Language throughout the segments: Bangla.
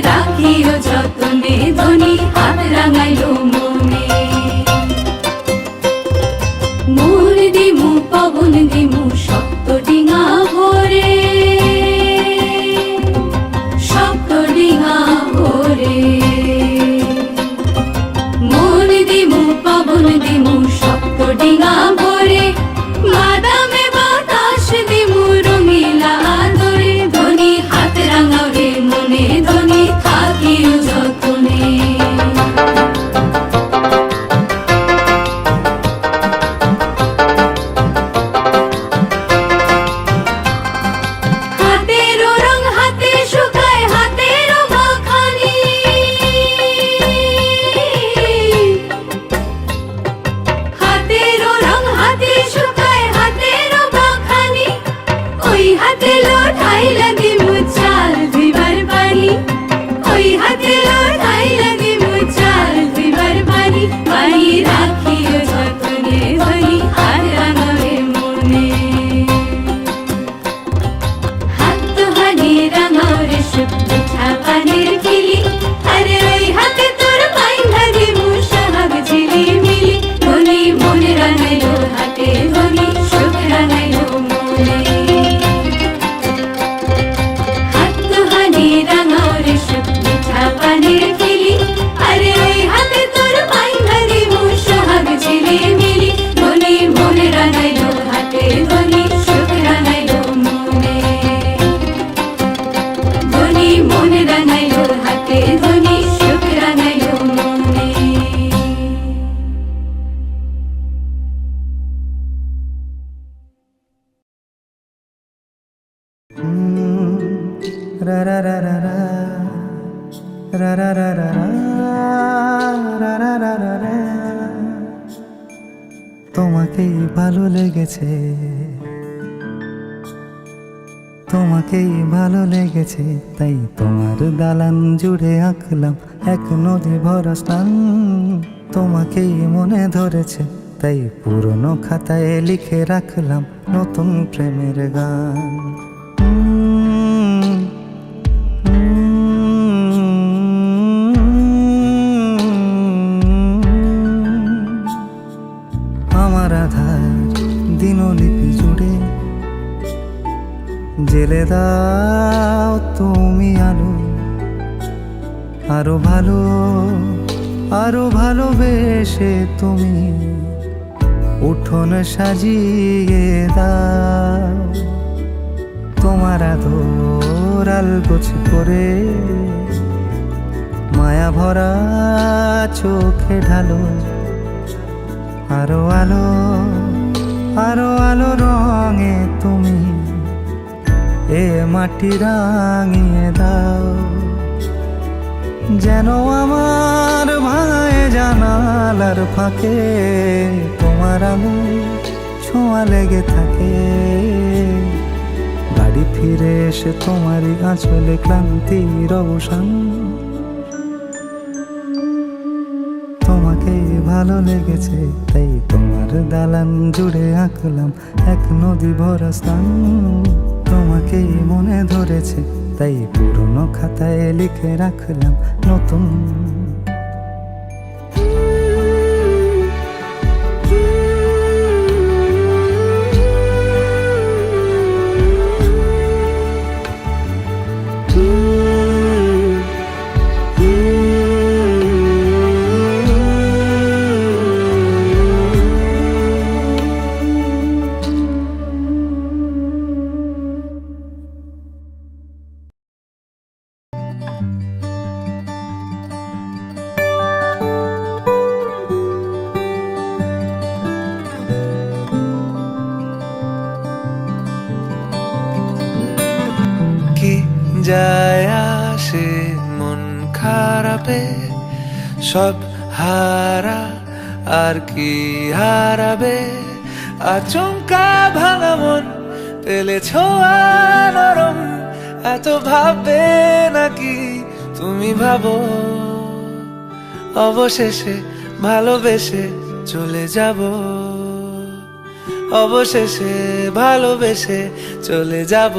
রাখিও যতনে ধনী হাত রাঙাইলো মনে। মূল দিমু পবন দিমু শক্ত ডিঙা ভরে, শক্ত ডিঙা ভরে। মূল দিমু পবন দিমু শক্ত ডিঙা ভরে, বাদামে বাতাস দিমু রঙিলা ধরে। ধনী হাত রাঙাও রে মনে, ধনী থাকিও যতনে। হাতেরও রং হাতে শুকায়, হাতেরও মাখানি। হাতেরও রং হাতে শুকায়, হাতেরও মাখানি। ওই হাতে লোটাইলা দিমু চাল ধুইবার পানি, ওই হাতে লোটাইলা দিমু চাল ধুইবার পানি। পানি রাখিও যতনে ধনী হাত রাঙাও রে মনে। হাত দুহানি রাঙাও রে সুখ পিঠা পানের খিলি, আরে ওই হাতে তোর বাইন্ধা দিমু সোহাগ ঝিলিমিলি। ধনী মনে রাঙাইলো হাতে, ধনী সুখ রাঙাইলো মনে। হাত দুহানি রাঙাও রে সুখ পিঠা পানের খিলি, আরে ওই হাতে তোর বাইন্ধা দিমু সোহাগ ঝিলিমিলি। ধনী মনে রাঙাইলো হাতে, ধনী সুখ রাঙাইলো মনে। ধনী মনে রাঙাইলো হাতে, ধনী সুখ রাঙাইলো মনে। রা রা রা রা রা রা রা রা রা রা রা রা রা রা। তোমাকেই ভালো লেগেছে, তোমাকেই ভালো লেগেছে, তাই তোমার দালান জুড়ে আঁকলাম এক নদী ভরা স্থান। তোমাকেই মনে ধরেছে, তাই পুরনো খাতায় লিখে রাখলাম নতুন প্রেমের গান। আমার আধার দিনলিপি জুড়ে জেলে দাও তুমি আলো, আরো ভালো, আরো ভালোবেসে তুমি উঠোন সাজিয়ে দাও। তোমার আদর আলগোছ করে মায়া ভরা চোখে ঢালো, আরো আলো, আরো আলো রঙে তুমি এ মাটি রাঙিয়ে দাও। যেন আমার ভাঙায় জানালার ফাঁকে তোমার আলো ছোঁয়া লেগে থাকে। বাড়ি ফিরে এসে তোমারই আঁচলে ক্লান্তির অবসান। তোমাকেই ভালো লেগেছে, তাই তোমার দালান জুড়ে আঁকলাম এক নদী ভরা স্থান। তোমাকেই মনে ধরেছে, তাই পুরনো খাতায় লিখে রাখলাম নতুন। যায় আসে মন খারাপে, সব হারা আর কি হারাবে। আচমকা ভাঙা মন পেলে ছোঁয়া নরম, এত ভাববে নাকি তুমি ভাবো। অবশেষে ভালোবেসে চলে যাব, অবশেষে ভালোবেসে চলে যাব।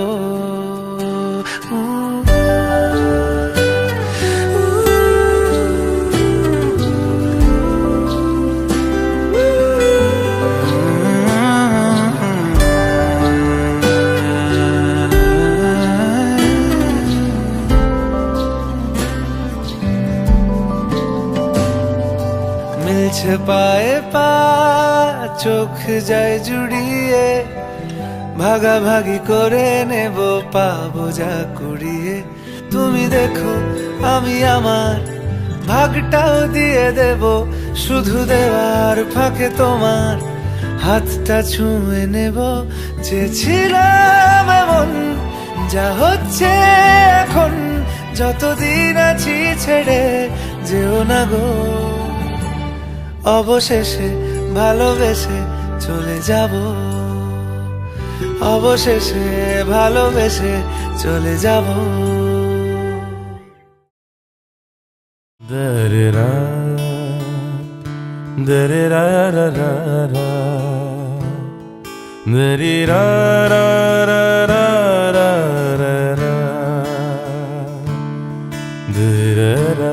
পায়ে পা চোখ যায় জুড়িয়ে, ভাগাভাগি করে নেব পাবো যা কুড়িয়ে। তুমি দেখো আমি আমার ভাগটাও দিয়ে দেব, শুধু দেওয়ার ফাঁকে তোমার হাতটা ছুঁয়ে নেব। চেয়েছিলাম এমন, যা হচ্ছে এখন, যতদিন আছি ছেড়ে যেও না গো। অবশেষে ভালোবেসে চলে যাব, অবশেষে ভালোবেসে চলে যাব। Da-da-da, da-da-da-da-da-da, da-da-da-da-da-da-da, da-da-da,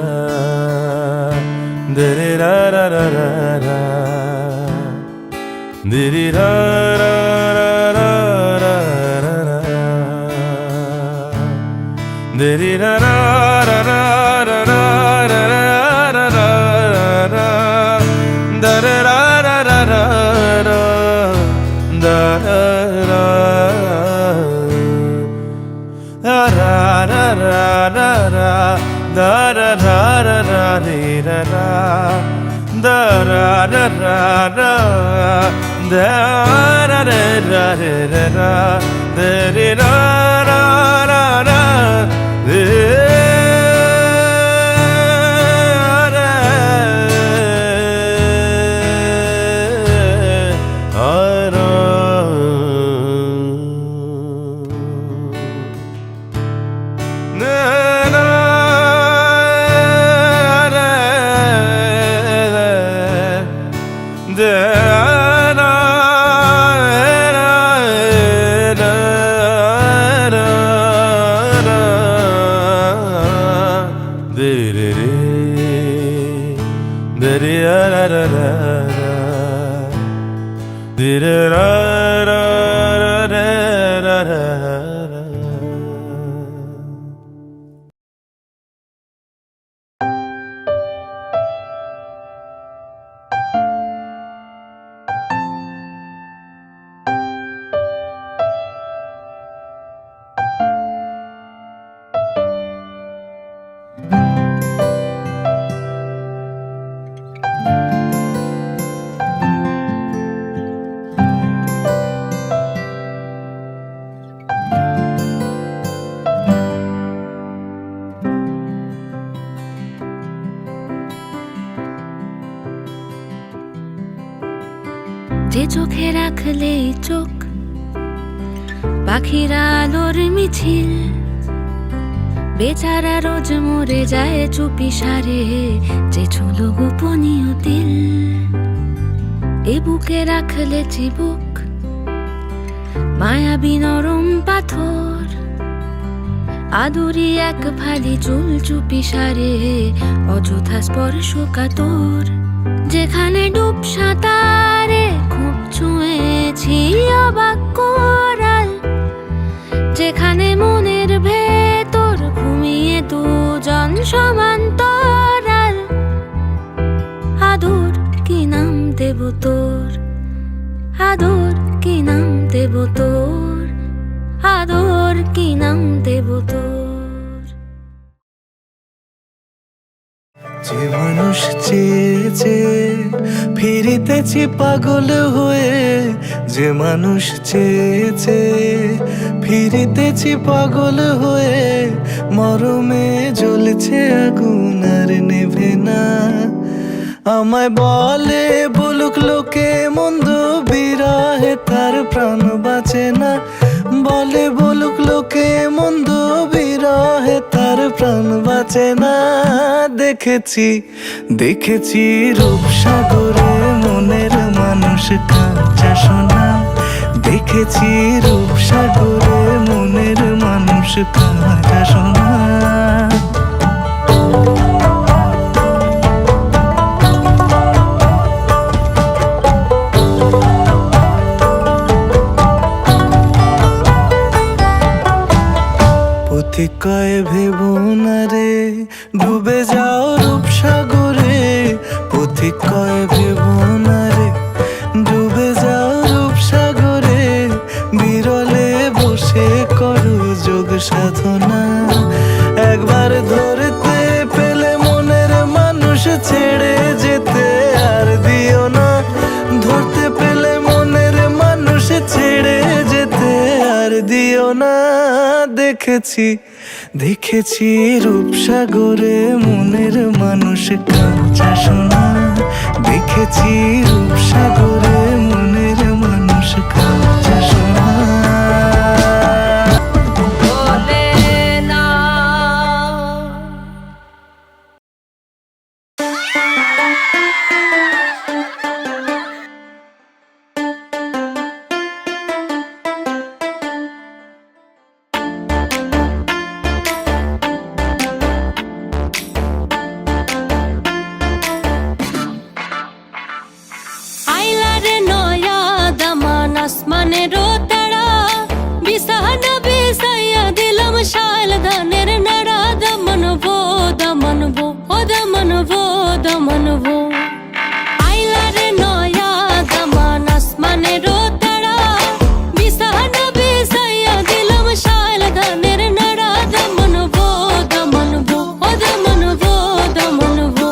da-da-da-da-da-da, যে চোখে রাখলে চোখ পাখিরা আলোর মিছিল, বেচারা রোজ মরে যায় চুপি সারে, যে ছুলো গোপনীয় দিল। এ বুকে রাখলে চিবুক মায়াবী নরম পাথর, আদুরি এক ফালি চুল চুপি সারে, অযথা স্পর্শ কাতর। যেখানে ডুব সাঁতারে খুব ছুঁয়েছি অবাক কোরাল, যেখানে মনের ভেতর ঘুমিয়ে দুজন সমান্তরাল। আদর কি নাম দেব তোর, আদর কি নাম দেব তোর, আদর কি নাম দেব তোর। যে মানুষ চেয়েছে ফিরিতেছি পাগল হয়ে, যে মানুষ চেয়েছে ফিরিতেছি পাগল হয়ে, মরমে জ্বলছে আগুন আর নেভে না। আমায় বলে বলুক লোকে মন্দ, বিরহে তার প্রাণ বাঁচে না। বলে বলুক লোকে মন্দ, বিরহে তার প্রাণ বাঁচে না। দেখেছি দেখেছি রূপসাগরে মনের মানুষ কাঁচা সোনা, দেখেছি রূপসাগরে মনের মানুষ কাঁচা সোনা। কয় ভেবো না রে ডুবে যাও রূপসাগরে, পথিক কয় ভেবো সাধনা। একবার ধরতে পেলে মনের মানুষ ছেড়ে যেতে আর দিও না। ধরতে পেলে মনের মানুষ ছেড়ে যেতে আর দিও না। দেখেছি দেখেছি রূপসাগরে মনের মানুষ কাঁচা সোনা। দেখেছি রূপসাগরে মনের মানুষ কাঁচা সোনা। আইলারে নয়া দামান আসমানেরও তারা বিছানা বিছাইয়া দিলাম শাল ধানের নাড়া। দমনবো দমনবো ও দমনবো দমনবো। আইলারে নয়া দামান আসমানেরও তারা বিছানা বিছাইয়া দিলাম শাল ধানের নাড়া। দমনবো দমনবো ও দমনবো দমনবো।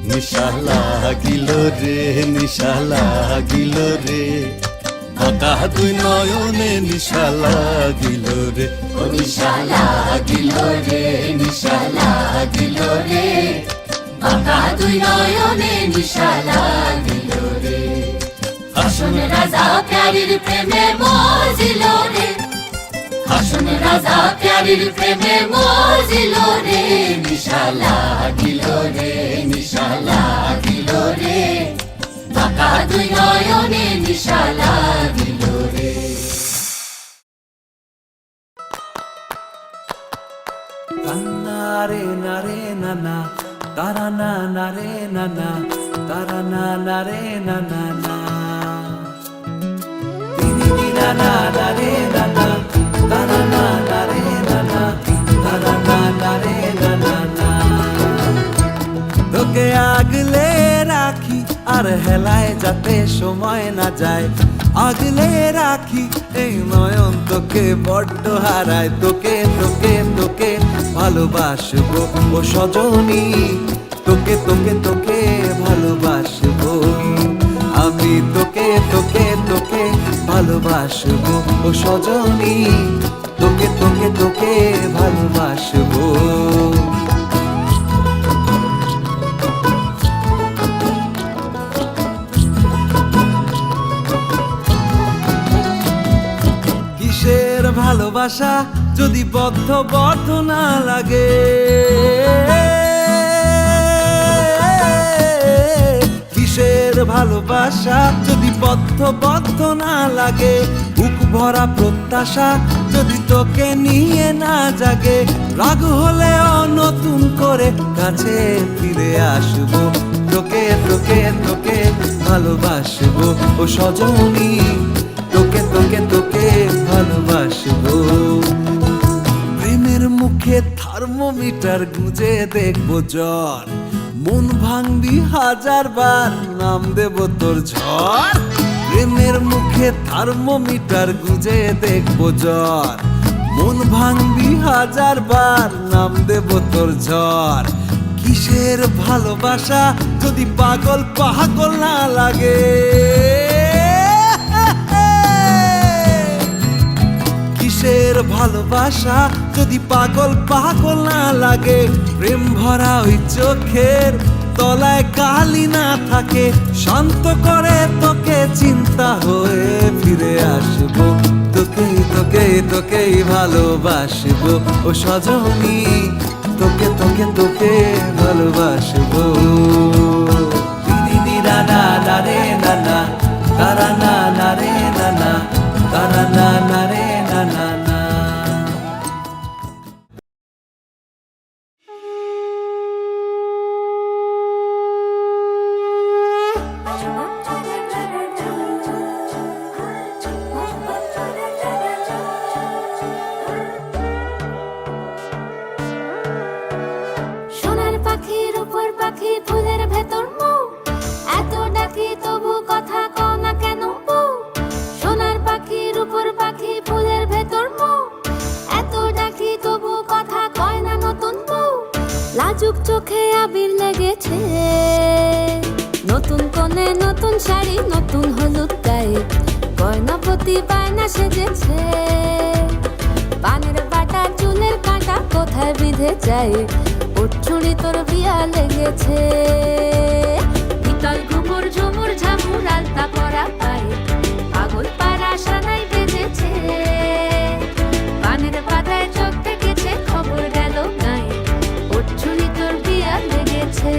নিশা লাগিল রে নিশা লাগিল রে বাঁকা দুই নয়নে নিশা লাগিল রে ও নিশা লাগিল রে নিশা লাগিল রে বাঁকা দুই নয়নে নিশা লাগিল রে। হাসন রাজা প্যারির প্রেমে মজিল রে হাসন রাজা প্যারির প্রেমে মজিল রে নিশা লাগিল রে নিশা লাগিল রে বাঁকা দুই নয়নে নিশা লাগিল রে। নারে নারে নানা তারা না নারে নানা তারা না নারে নানা না। দিদি নানা নারে নানা তারা না নারে নানা তারা না নারে নানা না। তোকে আগলে রাখি আর হেলায় যাতে সময় না যায়। আগলে রাখি এই নয়ন তোকে বড্ড হারায়। তোকে তোকে তোকে ভালোবাসবো ও সজনী। তোকে তোকে তোকে ভালোবাসবো আমি। তোকে তোকে তোকে ভালোবাসবো ও সজনী। তোকে তোকে তোকে ভালোবাসবো। কিসের ভালোবাসা যদি বদ্ধ বদ্ধ না লাগে। কিসের ভালোবাসা যদি বদ্ধ বদ্ধ না লাগে। বুক ভরা প্রত্যাশা যদি তোকে নিয়ে না জাগে। রাগ হলেও নতুন করে কাছে ফিরে আসবো। তোকে তোকে তোকে ভালোবাসবো ও সজনী। তোকে তোকে তোকে ভালোবাসবো। প্রেমের মুখে থার্মোমিটার গুঁজে দেখবো জ্বর। মন ভাঙবি হাজার বার নাম দেব তোর ঝড়। প্রেমের মুখে থার্মোমিটার গুঁজে দেখবো জ্বর। মন ভাঙবি হাজার বার নাম দেব তোর ঝড়। কিসের ভালোবাসা যদি পাগল পাগল না লাগে। কিসের ভালোবাসা যদি পাগল পাগল না লাগে। প্রেম ভরা ওই চোখের তলায় কালি না থাকে। শান্ত করে তোকে চিন্তা হয়ে ফিরে আসবো। তোকেই তোকেই তোকেই ভালোবাসবো ও সজনী। তোকে তোকে তোকে ভালোবাসবো। দিদি না না না রে না না তারা না না রে না না তারা না না রে না না না। পাখি ফুলের ভেতর মৌ, এত ডাকি তবু কথা কও না কেন বউ। সোনার পাখি রূপোর পাখি ফুলের ভেতর মৌ, এত ডাকি তবু কথা কয় না নতুন বউ। লাজুক চোখে আবির লেগেছে, নতুন কোণে নতুন শাড়ি নতুন হলুদ গায়ে, গয়নাপতি বায়না সেজেছে। পানের বাটা চুলের কাঁটা কোথায় বিঁধে যায়, উঠছুড়ি তোর বিয়া লেগেছে। পিতল ঘুমুর ঝুমুর ঝামুর আলতা পরা পায়ে, পাগল পাড়া সানাই বেজেছে। পানের পাতায় চোখ দেখেছে, খবর গেল নাই, উঠছুড়ি তোর বিয়া লেগেছে।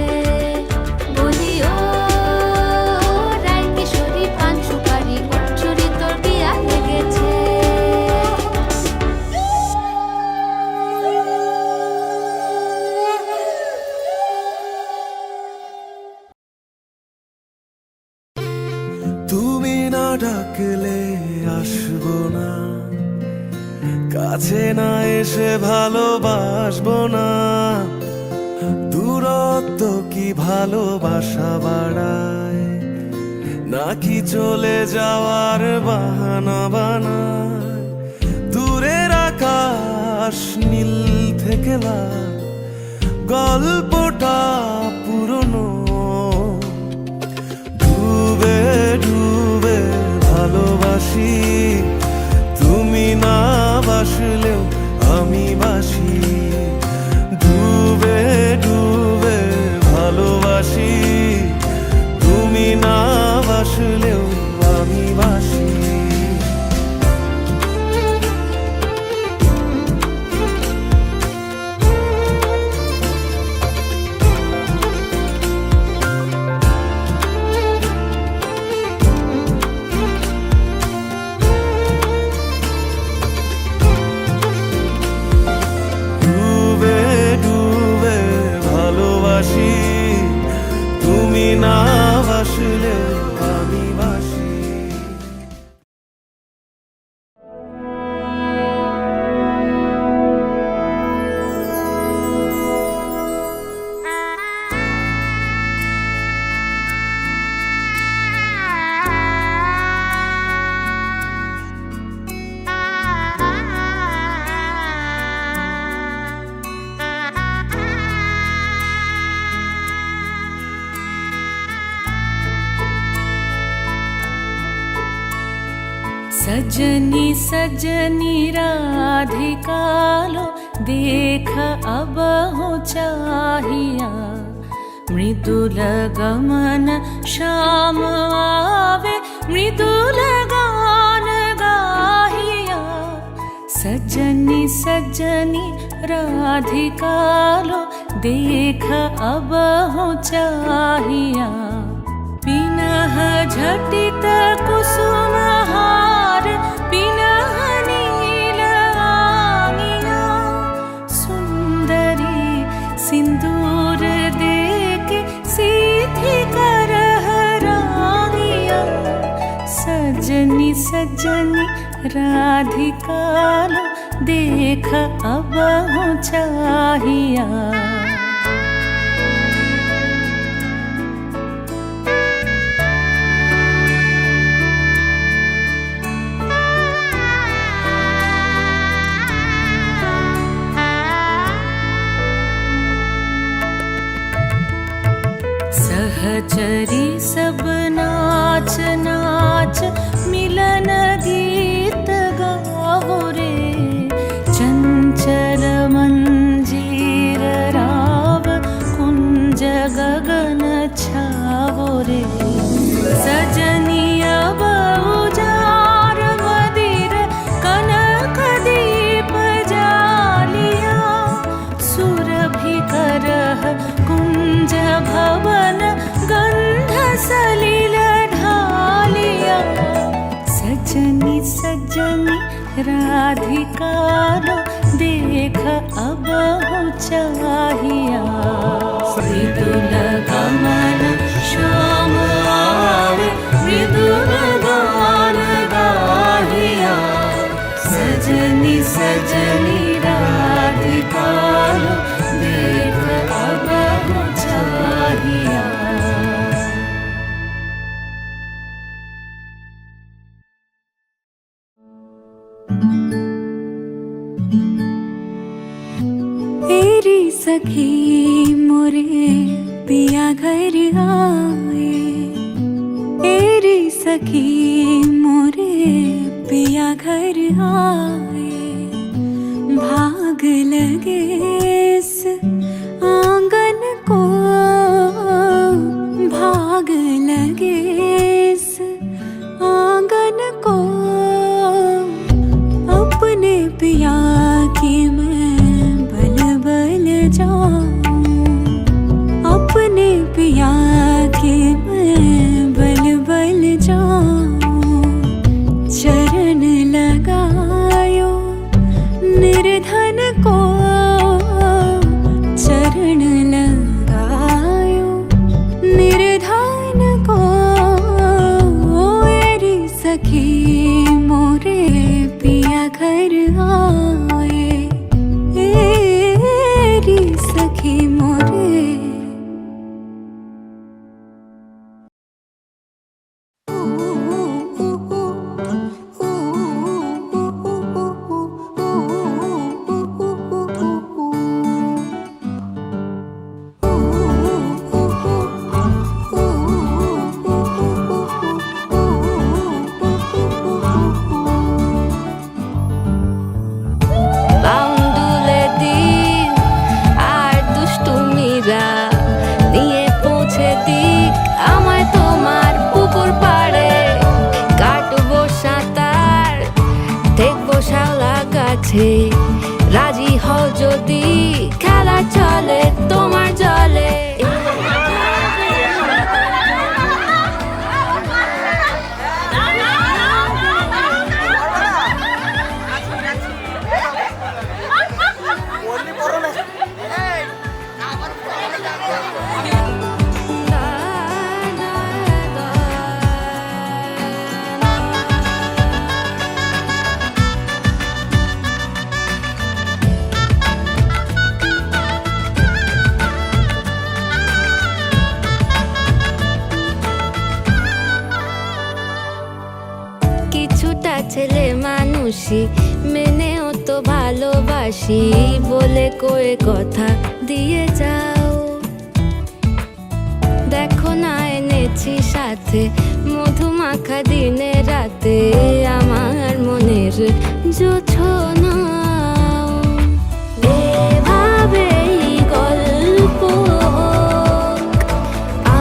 বলি ও রায় কিশোরী পান সুপারি, উঠছুড়ি তোর বিয়া লেগেছে। তুমি না ডাকলে আসবো না, কাছে না এসে ভালোবাসবো না। দূরত্ব কি ভালোবাসা বাড়ায়, নাকি চলে যাওয়ার বাহানা বানায়। দূরের আকাশ নীল থেকে লাল, গল্পটা পুরনো। ডুবে ডুবে ভালোবাসি, তুমি না বাসলেও আমি বাসি। ডুবে ডুবে ভালোবাসি, তুমি না বাসলেও আমি বাসি। ডুবে ডুবে ভালোবাসি, তুমি না বাসলে আমি বাসি। सजनी सजनी राधिका लो, देख अब हो चाहिया। मृदुल गमन श्याम आवे, मृदुल गान गाहिया। सजनी सजनी राधिका लो, देख अब हो चाहिया। पिनह झटित कुसुम हार, पिनह नील आंगिया। सुंदरी सिंदूर देके सीधी करह रानिया। सजनी सजनी राधिका लो, देख अब हो चाहिया। सहचरी सब नाच नाच, मिलन गीत गाओ रे। चंचल मंजीर राव, कुंज गगन छाओ रे। सजनिया बहुजार मदिर, कनक दीप जालिया। सुरभि करह कुंज भवन, गंध सलिल ढालिया। सजनी सजनी राधिका लो, देख अब हो चाहिया। मृदुल गमन श्याम आवे, मृदुल गान गाहिया। सजनी सजनी राधिका लो, देख अब हो चाहिया। सखी मोरे पिया घर आए, तेरी सखी मोरे पिया घर आए, भाग लगे इस आंगन को, भाग लगे इस आंगन को, अपने पिया की मैं बल बल जाऊं, अपने पिया की मैं बल बल जाऊं, चरण लगायो निर्धन को, चरण लगायो निर्धन को, एरी सखी मोरे पिया घर आए, एरी सखी मोरे। বাউন্ডুলে দিন আর দুষ্টুমিরা নিয়ে পৌঁছে দিক আমায় তোমার পুকুর পাড়ে, কাটবো সাঁতার দেখবো শাওলা গাছে, রাজি হও যদি খেলা চলে তোমার জলে। কিছুটা ছেলে মানুষই মেনেও তো ভালোবাসি, বলে কয়ে কথা দিয়ে যাও, দেখো না এনেছি সাথে মধুমাখা দিনে রাতে আমার মনের জোছনা, এভাবেই গল্প হোক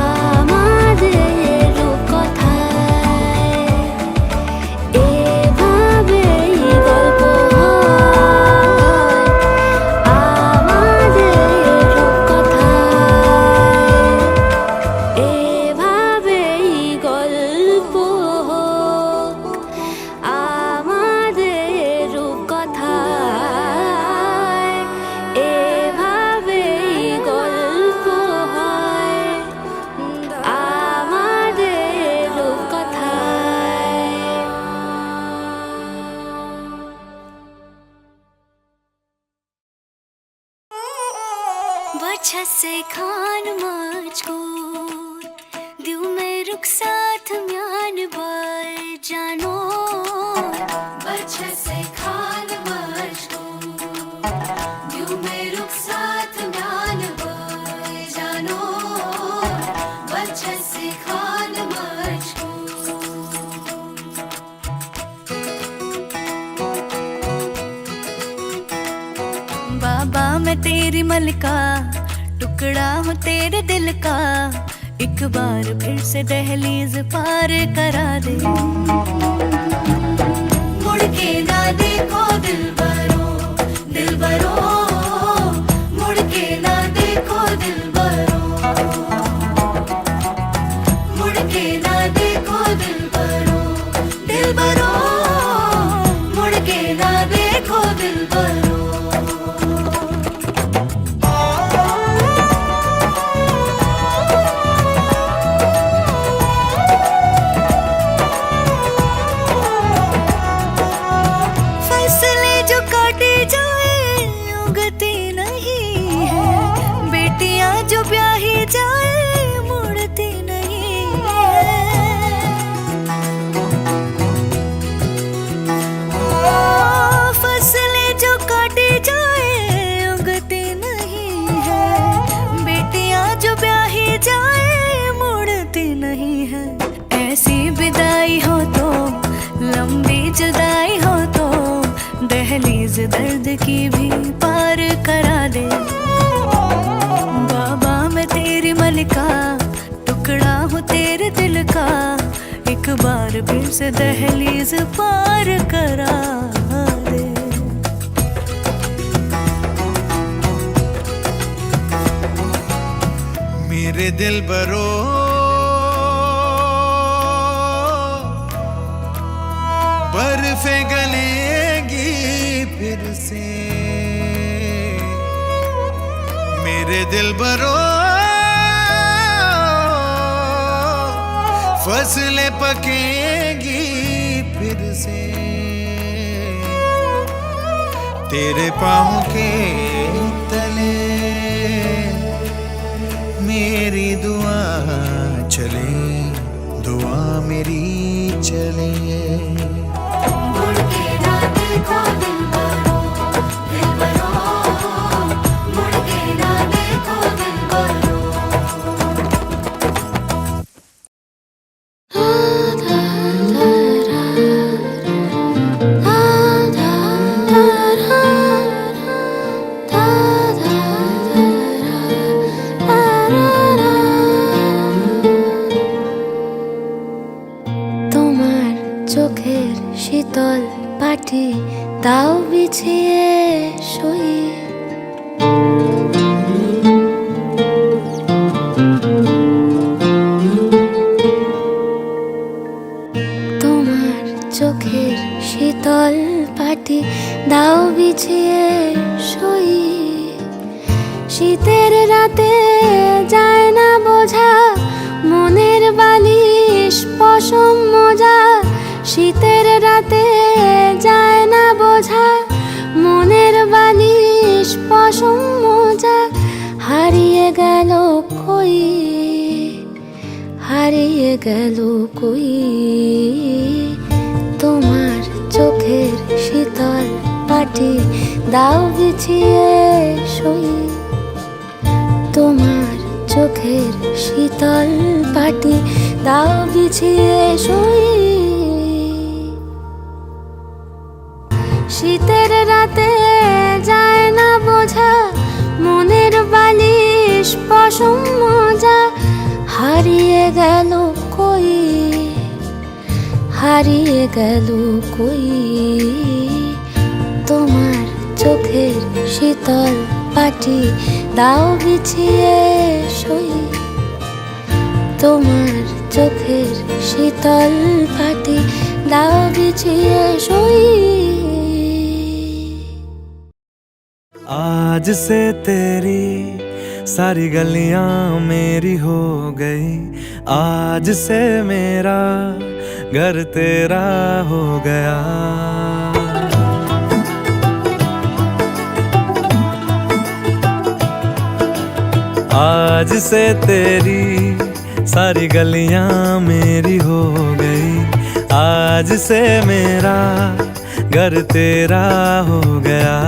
আমাদের কথায়, এভাবেই গল্প হয় আমাদের কথায়, এভাবেই গল্প হোক আমাদের কথায়, এভাবেই গল্প হয় আমাদের কথায়। बच्चा से खान मुझको दिल में रुक साथ म्यान बार जानो, बच्चा से खान मुझको दिल में रुक साथ म्यान बार जानो, बच्चा से खान मुझको। बाबा मैं तेरी मलका, टुकड़ा हूँ तेरे दिल का, एक बार फिर से दहलीज पार करा दे, मुड़ के ना देखो दिलबरो, दिलबरो, मुड़ के ना देखो दिलबरो, मुड़ के ना देखो दिलबरो, दिलबरो, मुड़ के ना देखो दिलबरो। फसलें जो काटे जाए उगती नहीं है, बेटियां जो ब्याही जाए मुड़ती नहीं है, फसलें जो दहलीज दर्द की भी पार करा दे। बाबा मैं तेरी मलिका, टुकड़ा हूँ तेरे दिल का, एक बार फिर से दहलीज पार करा दे। मेरे दिल बरो बर्फे गलेगी फिर से, मेरे दिल बरो फसलें पकेगी फिर से, तेरे पाँव के तले मेरी दुआ चले, दुआ मेरी चले। मुड़ के ना देखो दिलबरो, दिलबरो, मुड़ के ना देखो दिलबरो। তোমার চোখের শীতল পাটি দাও বিছিয়ে শুই, তোমার চোখের শীতল পাটি দাও বিছিয়ে শুই। শীতের রাতে যায় না বোঝা মনের বালিশ পশম মোজা, শীতের রাতে যায় না বোঝা মনের বালিশ পশম মোজা। হারিয়ে গেল কই, হারিয়ে গেল কই, তোমার চোখের শীতল পাটি দাও বিছিয়ে শুই, তোমার চোখের শীতল পাটি দাও বিছিয়ে শুই। শীতের রাতে যায় না বোঝা মনের বালিশ পশম মোজা। হারিয়ে গেল কই, হারিয়ে গেল কই, তোমার চোখের শীতল পাটি দাও বিছিয়ে শুই, তোমার চোখের শীতল পাটি দাও বিছিয়ে শুই। आज से तेरी सारी गलियां मेरी हो गई, आज से मेरा घर तेरा हो गया। आज से तेरी सारी गलियां मेरी हो गई, आज से मेरा घर तेरा हो गया।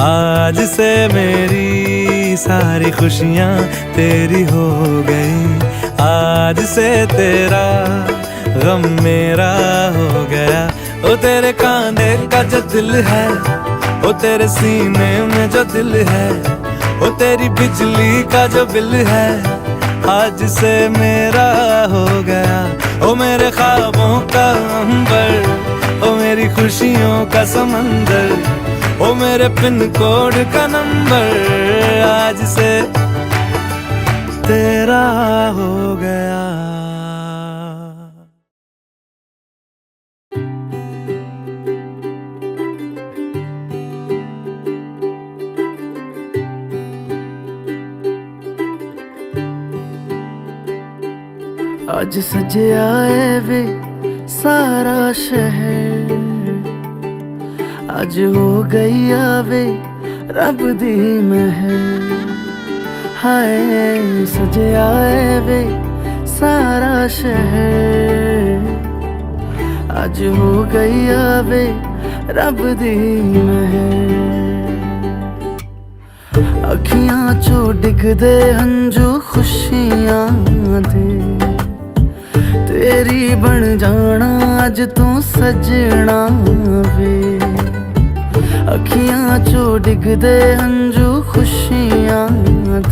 आज से मेरी सारी खुशियाँ तेरी हो गई, आज से तेरा गम मेरा हो गया। ओ तेरे कांधे का जो दिल है, ओ तेरे सीने में जो दिल है, ओ तेरी बिजली का जो बिल है, आज से मेरा हो गया। ओ मेरे ख्वाबों का अंबर, ओ मेरी खुशियों का समंदर, ओ मेरे पिन कोड का नंबर, आज से तेरा हो गया। आज सजे आए वे सारा शहर, आज हो गई आवे रब दी महर। हाय सजे आए वे सारा शहर, आज हो गई आवे रब दी महर। अखियां चो डिगदे हंजू खुशियां दे, तेरी बन जाना अज तू सजना वे। ਅੱਖੀਆਂ ਚੋਂ ਡਿੱਗਦੇ ਹੰਝੂ ਖੁਸ਼ੀਆਂ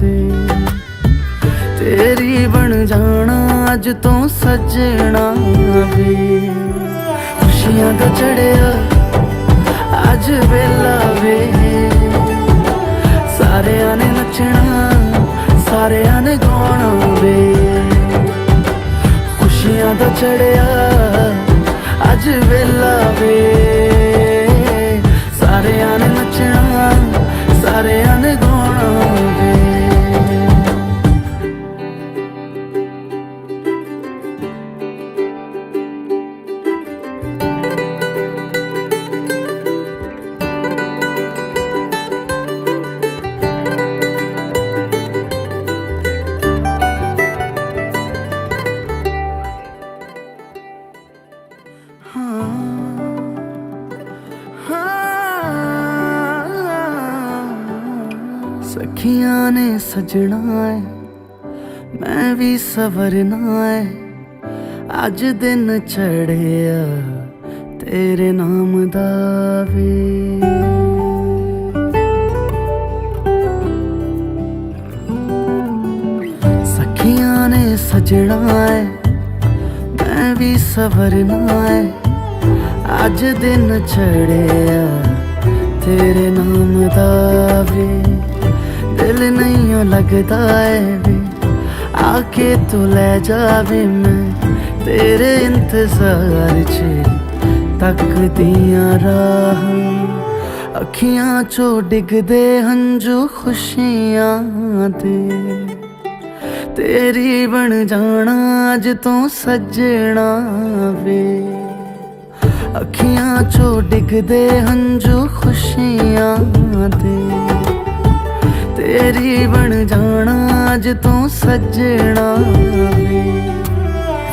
ਦੇ ਤੇਰੀ ਬਣ ਜਾਣਾ ਅੱਜ ਤੋਂ ਸੱਜਣਾ ਵੇ ਖੁਸ਼ੀਆਂ ਦਾ ਚੜਿਆ ਅੱਜ ਵੇਲਾ ਵੇ ਸਾਰਿਆਂ ਨੇ ਨੱਚਣਾ ਸਾਰਿਆਂ ਨੇ ਗਾਉਣਾ ਵੇ ਖੁਸ਼ੀਆਂ ਦਾ ਚੜਿਆ ਅੱਜ ਵੇਲਾ ਵੇ ਸਾਰਿਆਂ ਨੇ ਨੱਚਣਾ ਸਾਰਿਆਂ ਨੇ ਗਾਉਣਾ ਵੇ सखियां ने सजना है मैं भी सवरना है अज दिन चढ़िया तेरे नाम दा वे सखियां ने सजना है मैं भी सवरना है अज दिन चढ़िया तेरे नाम दा वे दिल नहीं लगता है वे आके तू ले जावे मैं तेरे इंतजार च तक दिया राह अखियां चो डिगदे हंजू खुशियां दे तेरी बन जाना अज तो सजना वे अखियां चो डिगदे हंजू खुशियां दे तेरी बन जाना अज तो सजना वे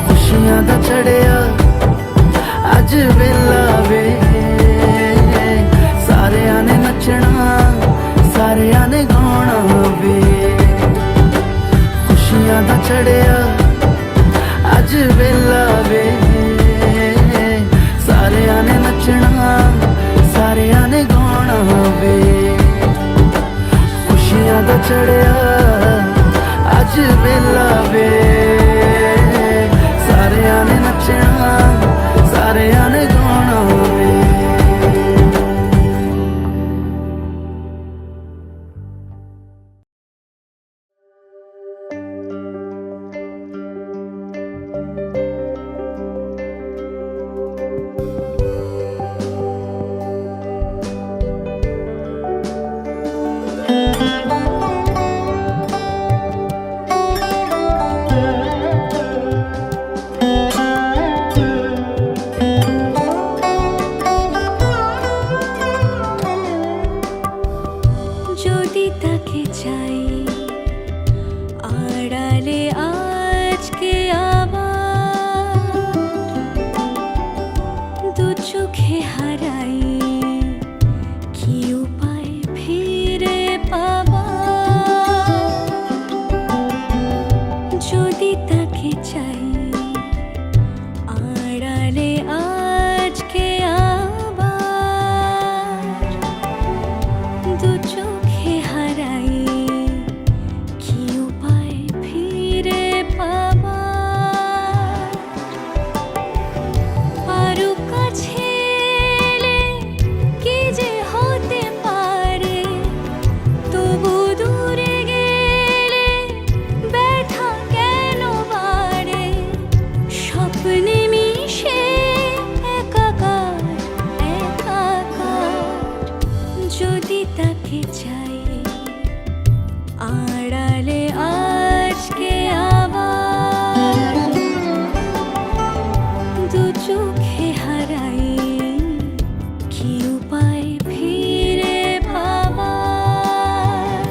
खुशियां दा चढ़िया अज वेला वे सारियां ने नचना सारियां ने गाना वे खुशियां दा चढ़िया अज वेला वे सारियां ने नचना सारियां ने गाना वे खुशियां दा चढ़िया अज वेला वे सारियां ने नचना सारियां ने गाना वे যদি তাকে চাই আড়ালে আজকে আবার দু চোখে হারাই কি উপায় ফিরে পাবার যদি তাকে চাই আড়ালে আজকে আবার দু চোখে হারাই কি উপায় ফিরে পাবার আরো কাছে এলে কি যে হতে পারে তবু দূরে গেলে ব্যথা কেন বাড়ে স্বপ্নে মিশে একাকার একাকার যদি তাকে চাই আড়ালে আজকে আবার দু চোখে হারাই কি উপায় ফিরে পাবার